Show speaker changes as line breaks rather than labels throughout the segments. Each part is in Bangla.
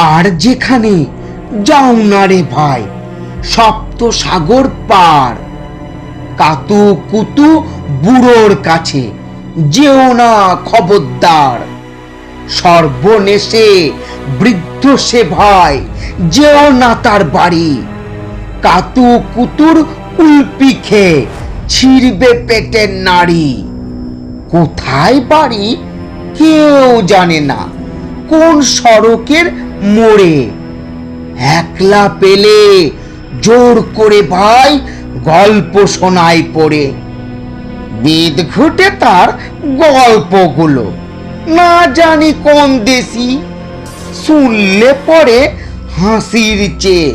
আর যেখানে যাও না রে ভাই, সপ্ত সাগর পার, কাতু কুতু বুড়োর কাছে যেও না খবরদার। সর্বনেশে বৃদ্ধ সে ভাই, যেও না তার বাড়ি। কাতু কুতুর উল্পি খেয়ে ছিড়বে পেটের নাড়ি। কোথায় বাড়ি কেউ জানে না, কোন সড়কের মোড়ে। একলা পেলে জোর করে ভাই গল্প শোনায় পড়ে। বেদ ঘুটে তার গল্পগুলো, না জানি কোন দেশি। শুনলে পরে হাসির চেয়ে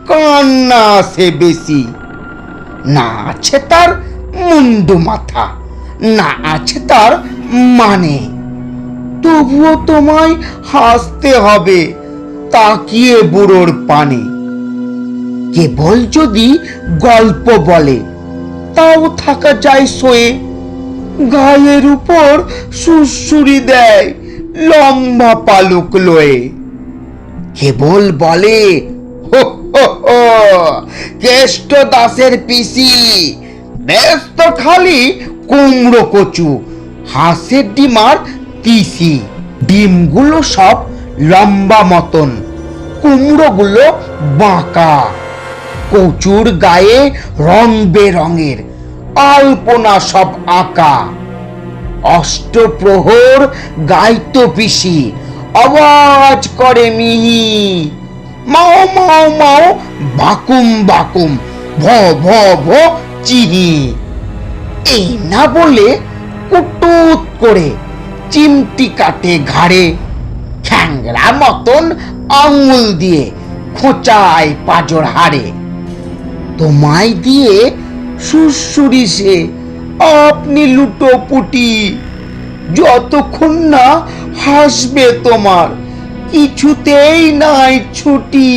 কান্না আসে বেশি। না আছে তার মুন্ডু মাথা, না আছে তার মানে। তবুও তোমায় হাসতে হবে তাকিয়ে বুড়োর পানে। কেবল যদি গল্প বলে তাও থাকা যায় সয়ে। গায়ের উপর সুড়সুড়ি দেয় লম্বা পালক লয়ে। কেবল বলে হো হো হো, কেষ্ট দাসের পিসি ব্যস্ত খালি কুমড়ো কচু, হাঁসের ডিমার তিসি। ডিমগুলো সব লম্বা মতন, কুমড়োগুলো বাঁকা। কচুর গায়ে রং বেরঙের আলপনা সব আঁকা। অষ্টপ্রহর গাইতো পিসি, আওয়াজ করে মিহি। মাও মাও মাও বাকুম বাকুম, ভ ভ ভ চিহি। এই না বলে কুটুত করে চিমটি কাটে ঘাড়ে। খ্যাংরা মতন আঙুল দিয়ে খোঁচায় পাজর হাড়ে। তোমায় দিয়ে সুড়সুড়ি সে আপনি লুটোপুটি, যতক্ষণ না হাসবে তোমার কিছুতেই নাই ছুটি।